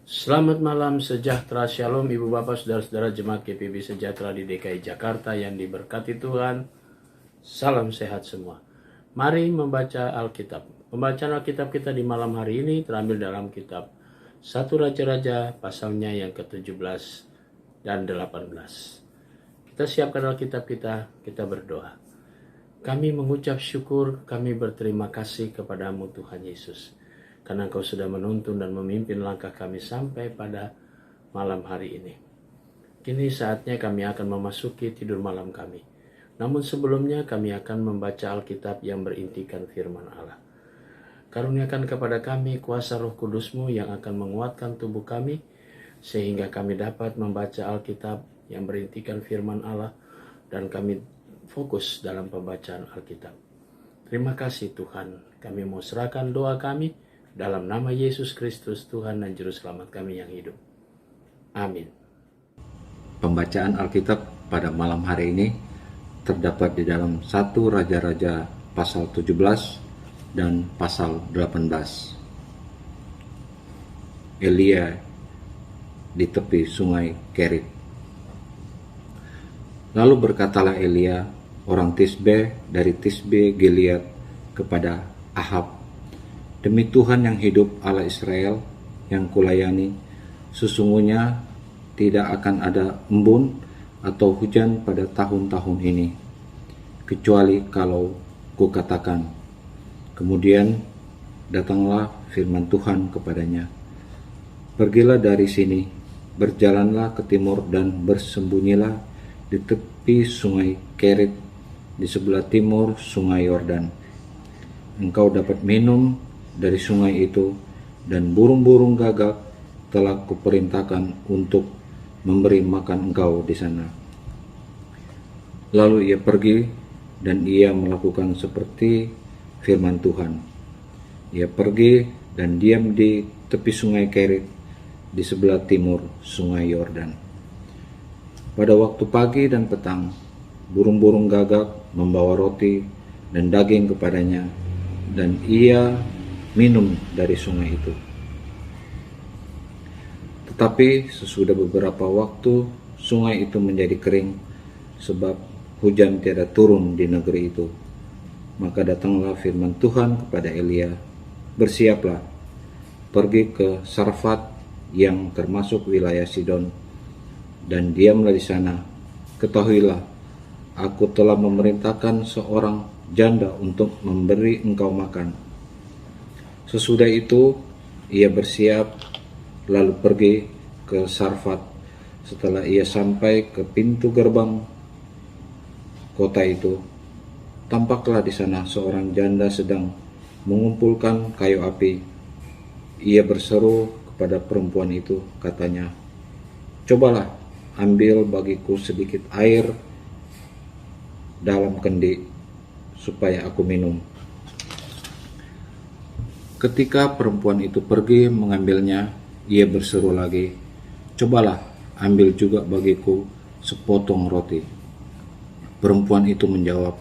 Selamat malam, sejahtera, shalom Ibu Bapak, Saudara-saudara Jemaat GPB Sejahtera di DKI Jakarta yang diberkati Tuhan. Salam sehat semua. Mari membaca Alkitab. Pembacaan Alkitab kita di malam hari ini terambil dalam kitab 1 Raja-Raja pasalnya yang ke-17 dan 18. Kita siapkan Alkitab kita berdoa. Kami mengucap syukur, kami berterima kasih kepadamu Tuhan Yesus, karena Engkau sudah menuntun dan memimpin langkah kami sampai pada malam hari ini. Kini saatnya kami akan memasuki tidur malam kami. Namun sebelumnya kami akan membaca Alkitab yang berintikan firman Allah. Karuniakan kepada kami kuasa Roh Kudus-Mu yang akan menguatkan tubuh kami, sehingga kami dapat membaca Alkitab yang berintikan firman Allah, dan kami fokus dalam pembacaan Alkitab. Terima kasih Tuhan, kami mau serahkan doa kami dalam nama Yesus Kristus, Tuhan dan Juru Selamat kami yang hidup. Amin. Pembacaan Alkitab pada malam hari ini terdapat di dalam 1 Raja-Raja pasal 17 dan pasal 18. Elia di tepi sungai Kerit. Lalu berkatalah Elia, orang Tisbe dari Tisbe Gilead, kepada Ahab, demi Tuhan yang hidup, Allah Israel yang kulayani, sesungguhnya tidak akan ada embun atau hujan pada tahun-tahun ini, kecuali kalau kukatakan. Kemudian datanglah firman Tuhan kepadanya, pergilah dari sini, berjalanlah ke timur dan bersembunyilah di tepi sungai Kerit di sebelah timur sungai Yordan. Engkau dapat minum dari sungai itu, dan burung-burung gagak telah kuperintahkan untuk memberi makan engkau di sana. Lalu ia pergi dan ia melakukan seperti firman Tuhan. Ia pergi dan diam di tepi sungai Kerit di sebelah timur sungai Yordan. Pada waktu pagi dan petang, burung-burung gagak membawa roti dan daging kepadanya, dan ia minum dari sungai itu. Tetapi sesudah beberapa waktu, sungai itu menjadi kering, sebab hujan tiada turun di negeri itu. Maka datanglah firman Tuhan kepada Elia, bersiaplah, pergi ke Sarfat yang termasuk wilayah Sidon, dan diamlah di sana. Ketahuilah, aku telah memerintahkan seorang janda untuk memberi engkau makan. Sesudah itu ia bersiap lalu pergi ke Sarfat. Setelah ia sampai ke pintu gerbang kota itu, tampaklah di sana seorang janda sedang mengumpulkan kayu api. Ia berseru kepada perempuan itu, katanya, cobalah ambil bagiku sedikit air dalam kendi supaya aku minum. Ketika perempuan itu pergi mengambilnya, ia berseru lagi, cobalah ambil juga bagiku sepotong roti. Perempuan itu menjawab,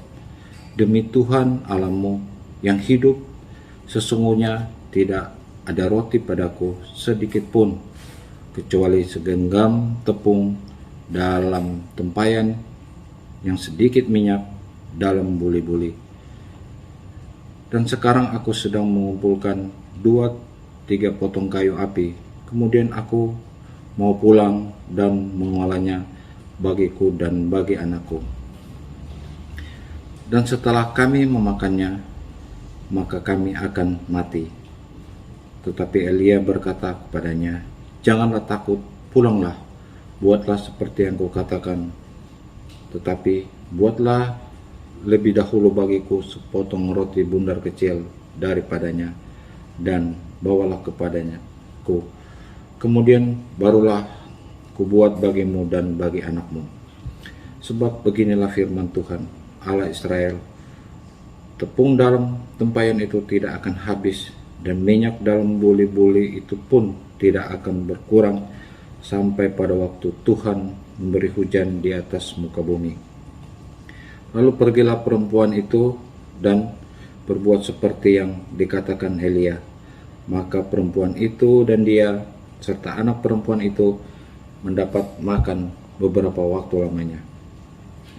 demi Tuhan Allahmu yang hidup, sesungguhnya tidak ada roti padaku sedikit pun, kecuali segenggam tepung dalam tempayan yang sedikit minyak dalam buli-buli. Dan sekarang aku sedang mengumpulkan 2-3 potong kayu api. Kemudian aku mau pulang dan mengolahnya bagiku dan bagi anakku. Dan setelah kami memakannya, maka kami akan mati. Tetapi Elia berkata kepadanya, janganlah takut, pulanglah, buatlah seperti yang kukatakan. Tetapi buatlah lebih dahulu bagiku sepotong roti bundar kecil daripadanya, dan bawalah kepadanya ku. Kemudian barulah kubuat bagimu dan bagi anakmu. Sebab beginilah firman Tuhan, Allah Israel, tepung dalam tempayan itu tidak akan habis, dan minyak dalam buli-buli itu pun tidak akan berkurang sampai pada waktu Tuhan memberi hujan di atas muka bumi. Lalu pergilah perempuan itu dan berbuat seperti yang dikatakan Elia. Maka perempuan itu dan dia serta anak perempuan itu mendapat makan beberapa waktu lamanya.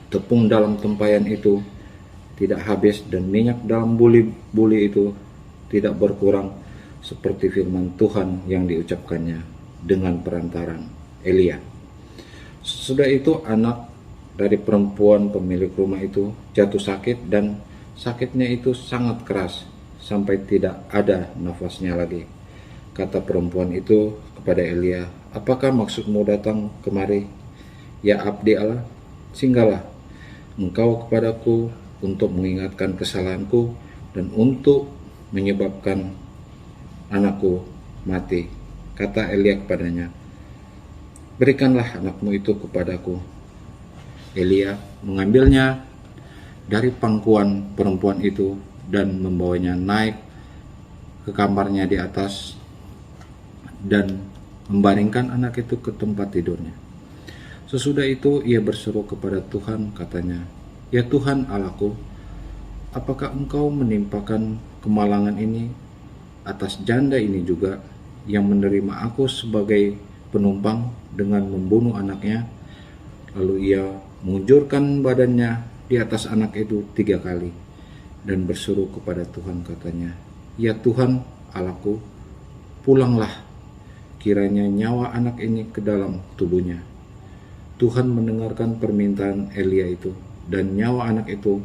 Tepung dalam tempayan itu tidak habis dan minyak dalam buli itu tidak berkurang, seperti firman Tuhan yang diucapkannya dengan perantaran Elia. Sesudah itu anak dari perempuan pemilik rumah itu jatuh sakit, dan sakitnya itu sangat keras sampai tidak ada nafasnya lagi. Kata perempuan itu kepada Elia, "Apakah maksudmu datang kemari, ya abdi Allah? Singgahlah engkau kepadaku untuk mengingatkan kesalahanku dan untuk menyebabkan anakku mati." Kata Elia kepadanya, "Berikanlah anakmu itu kepadaku." Elia mengambilnya dari pangkuan perempuan itu dan membawanya naik ke kamarnya di atas dan membaringkan anak itu ke tempat tidurnya. Sesudah itu ia berseru kepada Tuhan, katanya, "Ya Tuhan Allahku, apakah engkau menimpakan kemalangan ini atas janda ini juga, yang menerima aku sebagai penumpang dengan membunuh anaknya?" Lalu ia mengunjurkan badannya di atas anak itu 3 kali dan berseru kepada Tuhan, katanya, "Ya Tuhan Allahku, pulanglah, kiranya nyawa anak ini ke dalam tubuhnya." Tuhan mendengarkan permintaan Elia itu, dan nyawa anak itu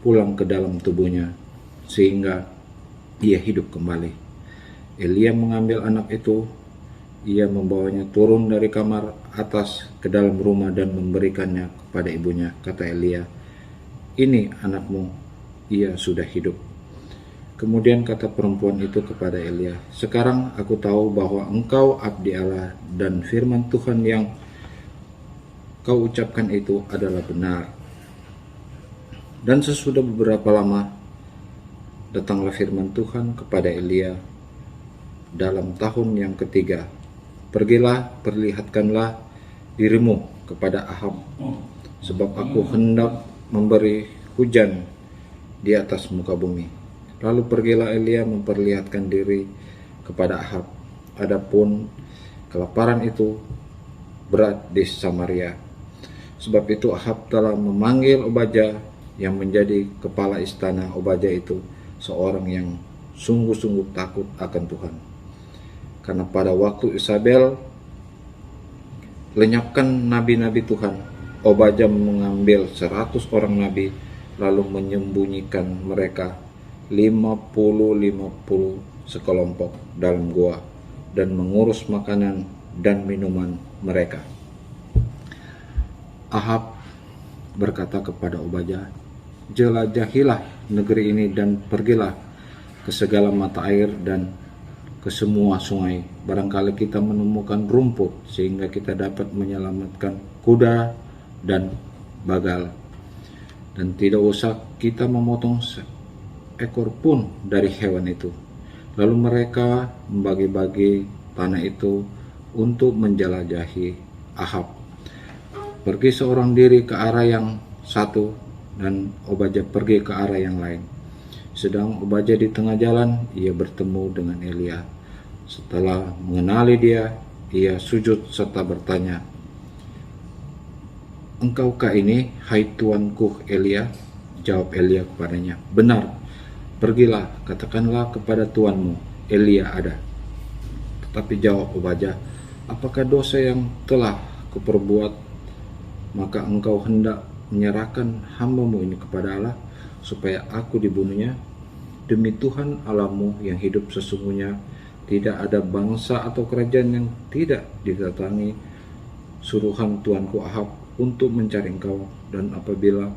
pulang ke dalam tubuhnya, sehingga ia hidup kembali. Elia mengambil anak itu, ia membawanya turun dari kamar atas ke dalam rumah dan memberikannya kepada ibunya. Kata Elia, "Ini anakmu, ia sudah hidup." Kemudian kata perempuan itu kepada Elia, "Sekarang aku tahu bahwa engkau abdi Allah dan firman Tuhan yang kau ucapkan itu adalah benar." Dan sesudah beberapa lama, datanglah firman Tuhan kepada Elia dalam tahun yang ketiga, "Pergilah, perlihatkanlah dirimu kepada Ahab, sebab aku hendak memberi hujan di atas muka bumi." Lalu pergilah Elia memperlihatkan diri kepada Ahab. Adapun kelaparan itu berat di Samaria. Sebab itu Ahab telah memanggil Obadya yang menjadi kepala istana. Obadya itu seorang yang sungguh-sungguh takut akan Tuhan. Karena pada waktu Isabel lenyapkan nabi-nabi Tuhan, Obadya mengambil 100 orang nabi lalu menyembunyikan mereka 50 sekelompok dalam gua dan mengurus makanan dan minuman mereka. Ahab berkata kepada Obadya, "Jelajahilah negeri ini dan pergilah ke segala mata air dan ke semua sungai. Barangkali kita menemukan rumput sehingga kita dapat menyelamatkan kuda dan bagal. Dan tidak usah kita memotong ekor pun dari hewan itu." Lalu mereka membagi-bagi tanah itu untuk menjelajahi Ahab. Pergi seorang diri ke arah yang satu dan Obadya pergi ke arah yang lain. Sedang Obadya di tengah jalan, ia bertemu dengan Elia. Setelah mengenali dia, ia sujud serta bertanya, "Engkaukah ini, hai tuanku Elia?" Jawab Elia kepadanya, "Benar. Pergilah, katakanlah kepada tuanmu, Elia ada." Tetapi jawab Obadya, "Apakah dosa yang telah kuperbuat, maka engkau hendak menyerahkan hambamu ini kepada Allah, supaya aku dibunuhnya? Demi Tuhan Allahmu yang hidup, sesungguhnya tidak ada bangsa atau kerajaan yang tidak didatangi suruhan tuanku Ahab untuk mencari engkau. Dan apabila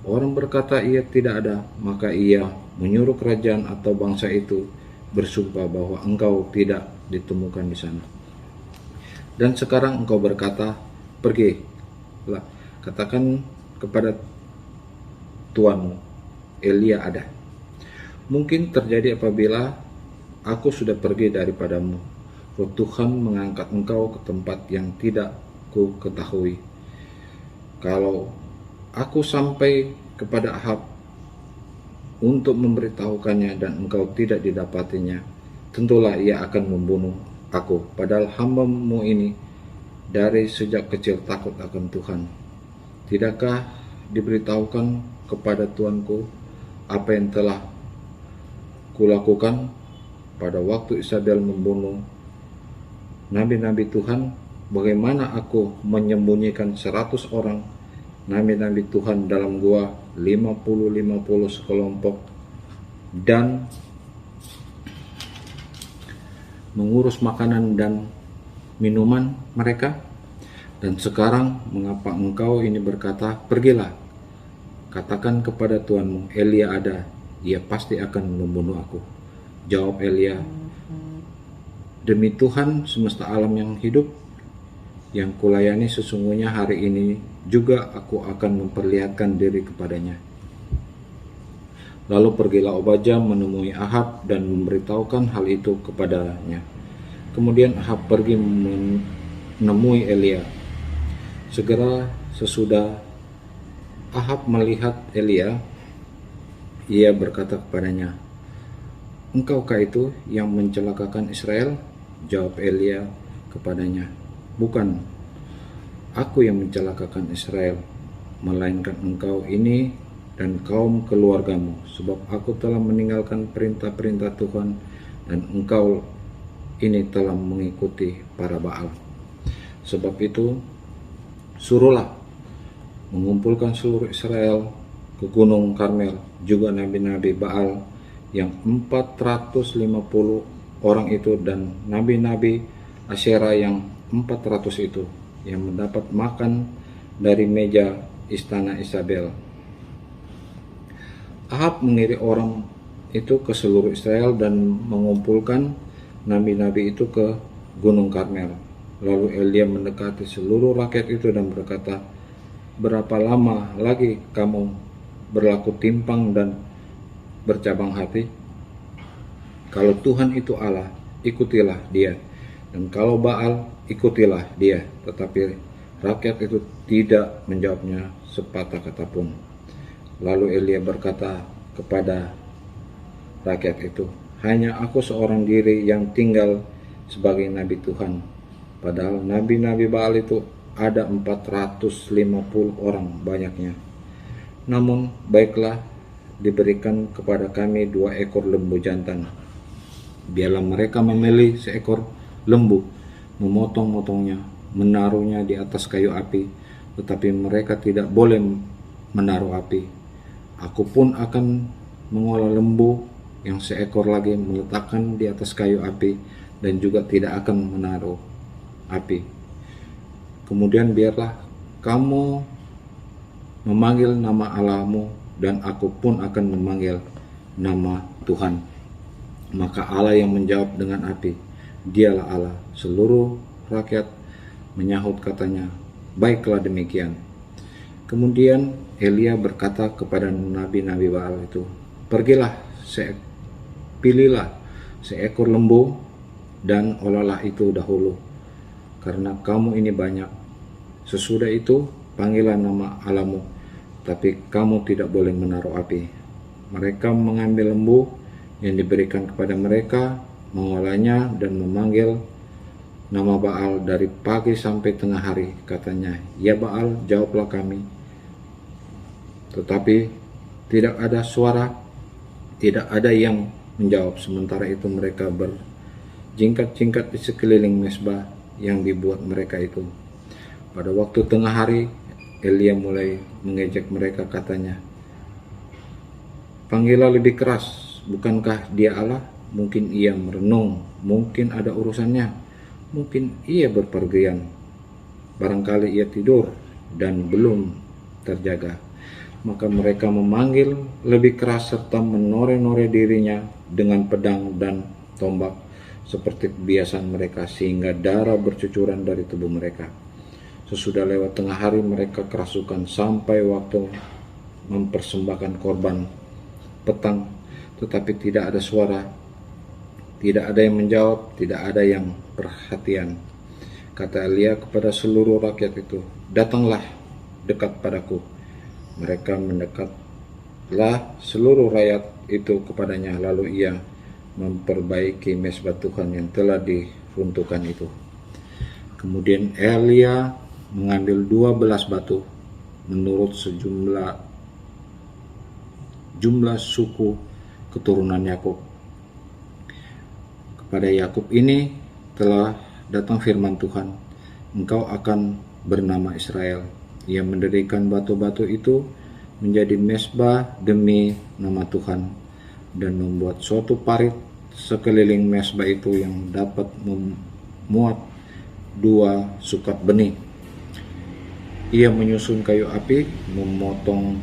orang berkata ia tidak ada, maka ia menyuruh kerajaan atau bangsa itu bersumpah bahwa engkau tidak ditemukan di sana. Dan sekarang engkau berkata, pergilah, katakan kepada tuanmu, Elia ada. Mungkin terjadi apabila aku sudah pergi daripadamu, roh Tuhan mengangkat engkau ke tempat yang tidak ku ketahui. Kalau aku sampai kepada Ahab untuk memberitahukannya dan engkau tidak didapatinya, tentulah ia akan membunuh aku, padahal hamba-Mu ini dari sejak kecil takut akan Tuhan. Tidakkah diberitahukan kepada Tuanku apa yang telah kulakukan pada waktu Isabel membunuh nabi-nabi Tuhan? Bagaimana aku menyembunyikan 100 orang nabi-nabi Tuhan dalam gua, 50 sekelompok, dan mengurus makanan dan minuman mereka? Dan sekarang mengapa engkau ini berkata, pergilah, katakan kepada tuanmu, Elia ada, ia pasti akan membunuh aku. Jawab Elia, demi Tuhan semesta alam yang hidup, yang kulayani, sesungguhnya hari ini juga aku akan memperlihatkan diri kepadanya. Lalu pergilah Obadya menemui Ahab dan memberitahukan hal itu kepadanya. Kemudian Ahab pergi menemui Elia. Segera sesudah Ahab melihat Elia, ia berkata kepadanya, engkaukah itu yang mencelakakan Israel? Jawab Elia kepadanya, bukan aku yang mencelakakan Israel, melainkan engkau ini dan kaum keluargamu, sebab aku telah meninggalkan perintah-perintah Tuhan dan engkau ini telah mengikuti para Baal. Sebab itu suruhlah mengumpulkan seluruh Israel ke Gunung Karmel, juga nabi-nabi Baal yang 450 orang itu dan nabi-nabi Asyera yang 400 itu, yang mendapat makan dari meja istana Isabel. Ahab mengirim orang itu ke seluruh Israel dan mengumpulkan nabi-nabi itu ke Gunung Karmel. Lalu Elia mendekati seluruh rakyat itu dan berkata, berapa lama lagi kamu berlaku timpang dan bercabang hati? Kalau Tuhan itu Allah, ikutilah dia, dan kalau Baal, ikutilah dia. Tetapi rakyat itu tidak menjawabnya sepatah kata pun. Lalu Elia berkata kepada rakyat itu, hanya aku seorang diri yang tinggal sebagai nabi Tuhan, padahal nabi-nabi Baal itu ada 450 orang banyaknya. Namun baiklah, diberikan kepada kami 2 ekor lembu jantan. Biarlah mereka memilih seekor lembu, memotong-motongnya, menaruhnya di atas kayu api, tetapi mereka tidak boleh menaruh api. Aku pun akan mengolah lembu yang seekor lagi, meletakkan di atas kayu api, dan juga tidak akan menaruh api. Kemudian biarlah kamu memanggil nama Allahmu, dan aku pun akan memanggil nama Tuhan. Maka Allah yang menjawab dengan api, dialah Allah. Seluruh rakyat menyahut katanya, baiklah demikian. Kemudian Elia berkata kepada nabi-nabi Baal itu, pergilah, pilihlah seekor lembu dan olahlah itu dahulu, karena kamu ini banyak. Sesudah itu panggillah nama Allahmu, tapi kamu tidak boleh menaruh api. Mereka mengambil lembu yang diberikan kepada mereka, mengolahnya dan memanggil nama Baal dari pagi sampai tengah hari. Katanya, ya Baal, jawablah kami. Tetapi tidak ada suara, tidak ada yang menjawab. Sementara itu mereka berjingkat-jingkat di sekeliling mezbah yang dibuat mereka itu. Pada waktu tengah hari, Elia mulai mengejek mereka, katanya, panggillah lebih keras. Bukankah dia Allah? Mungkin ia merenung, mungkin ada urusannya, mungkin ia berpergian, barangkali ia tidur dan belum terjaga. Maka mereka memanggil lebih keras serta menoreh-noreh dirinya dengan pedang dan tombak seperti kebiasaan mereka, sehingga darah bercucuran dari tubuh mereka. Sesudah lewat tengah hari, mereka kerasukan sampai waktu mempersembahkan korban petang, tetapi tidak ada suara, tidak ada yang menjawab, tidak ada yang perhatian. Kata Elia kepada seluruh rakyat itu, datanglah dekat padaku. Mereka mendekatlah seluruh rakyat itu kepadanya, lalu ia memperbaiki mesbah Tuhan yang telah diruntuhkan itu. Kemudian Elia mengambil 12 batu menurut jumlah suku keturunan Yakub. Kepada Yakub ini telah datang firman Tuhan, engkau akan bernama Israel. Ia mendirikan batu-batu itu menjadi mesbah demi nama Tuhan dan membuat suatu parit sekeliling mesbah itu yang dapat memuat 2 sukat benih. Ia menyusun kayu api, memotong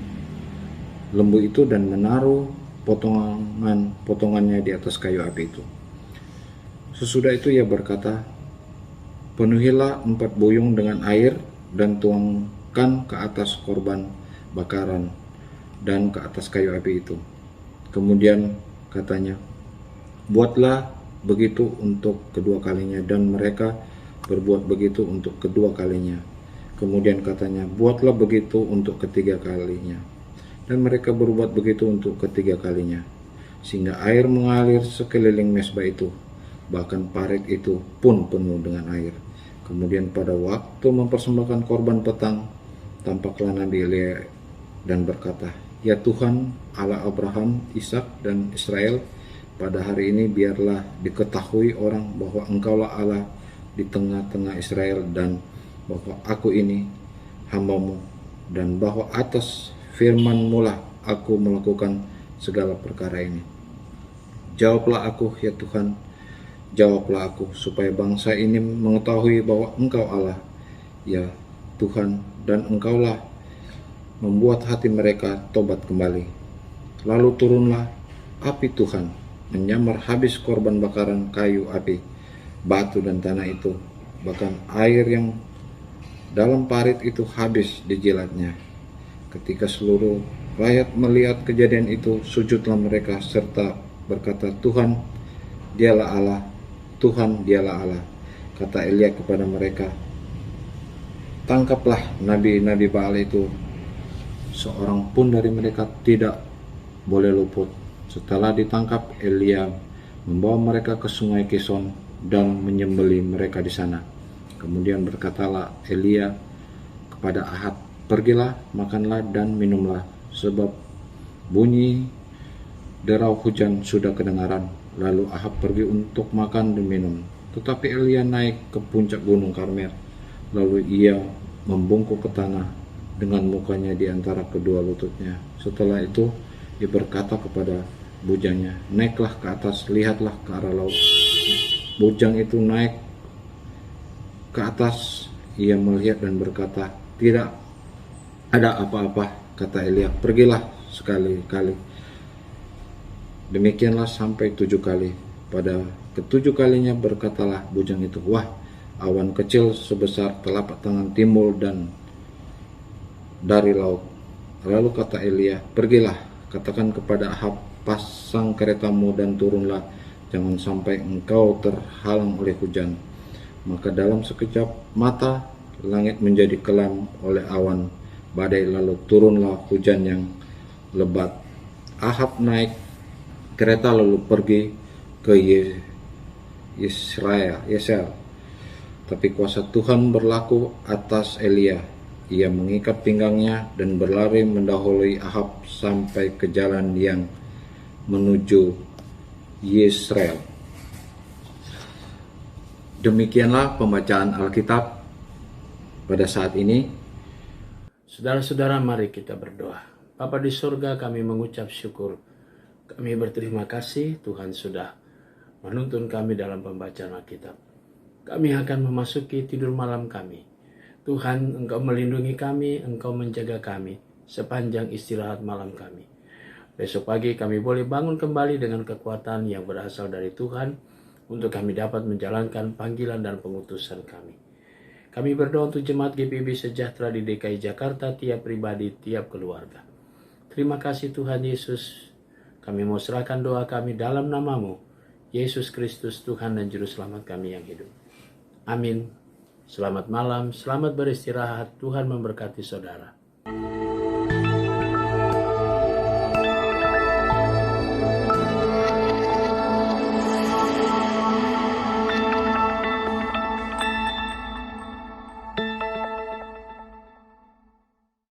lembu itu dan menaruh potongannya di atas kayu api itu. Sesudah itu ia berkata, penuhilah 4 buyung dengan air dan tuangkan ke atas korban bakaran dan ke atas kayu api itu. Kemudian katanya, buatlah begitu untuk kedua kalinya, dan mereka berbuat begitu untuk kedua kalinya. Kemudian katanya, buatlah begitu untuk ketiga kalinya, dan mereka berbuat begitu untuk ketiga kalinya, sehingga air mengalir sekeliling mesbah itu, bahkan parit itu pun penuh dengan air. Kemudian pada waktu mempersembahkan korban petang, tampaklah Nabi Elia dan berkata, ya Tuhan Allah Abraham, Ishak dan Israel, pada hari ini biarlah diketahui orang bahwa engkaulah Allah di tengah-tengah Israel, dan bahwa aku ini hambamu, dan bahwa atas firman-Mu lah aku melakukan segala perkara ini. Jawablah aku, ya Tuhan, jawablah aku, supaya bangsa ini mengetahui bahwa Engkau Allah, ya Tuhan, dan Engkaulah membuat hati mereka tobat kembali. Lalu turunlah api Tuhan, menyamar habis korban bakaran kayu api, batu dan tanah itu, bahkan air yang dalam parit itu habis dijilatnya. Ketika seluruh rakyat melihat kejadian itu, sujudlah mereka serta berkata, Tuhan, dialah Allah, Tuhan, dialah Allah. Kata Elia kepada mereka, tangkaplah nabi-nabi Baal itu, seorang pun dari mereka tidak boleh luput. Setelah ditangkap, Elia membawa mereka ke sungai Kison dan menyembelih mereka di sana. Kemudian berkatalah Elia kepada Ahab, pergilah, makanlah dan minumlah, sebab bunyi derau hujan sudah kedengaran. Lalu Ahab pergi untuk makan dan minum. Tetapi Elia naik ke puncak gunung Karmel. Lalu ia membungkuk ke tanah dengan mukanya di antara kedua lututnya. Setelah itu ia berkata kepada bujangnya, naiklah ke atas, lihatlah ke arah laut. Bujang itu naik ke atas, ia melihat dan berkata, tidak ada apa-apa. Kata Elia, pergilah sekali-kali. Demikianlah sampai 7 kali. Pada ke-7 kalinya berkatalah bujang itu, wah, awan kecil sebesar telapak tangan timbul dan dari laut. Lalu kata Elia, pergilah, katakan kepada Ahab, pasang keretamu dan turunlah, jangan sampai engkau terhalang oleh hujan. Maka dalam sekejap mata langit menjadi kelam oleh awan badai, lalu turunlah hujan yang lebat. Ahab naik kereta lalu pergi ke Yesel. Tapi kuasa Tuhan berlaku atas Elia. Ia mengikat pinggangnya dan berlari mendahului Ahab sampai ke jalan yang menuju Yesreel. Demikianlah pembacaan Alkitab pada saat ini. Saudara-saudara, mari kita berdoa. Bapa di surga, kami mengucap syukur. Kami berterima kasih Tuhan sudah menuntun kami dalam pembacaan Alkitab. Kami akan memasuki tidur malam kami. Tuhan, Engkau melindungi kami, Engkau menjaga kami sepanjang istirahat malam kami. Besok pagi kami boleh bangun kembali dengan kekuatan yang berasal dari Tuhan untuk kami dapat menjalankan panggilan dan pengutusan kami. Kami berdoa untuk jemaat GPIB Sejahtera di DKI Jakarta, tiap pribadi, tiap keluarga. Terima kasih Tuhan Yesus. Kami mau serahkan doa kami dalam nama-Mu, Yesus Kristus, Tuhan dan Juru Selamat kami yang hidup. Amin. Selamat malam, selamat beristirahat. Tuhan memberkati saudara.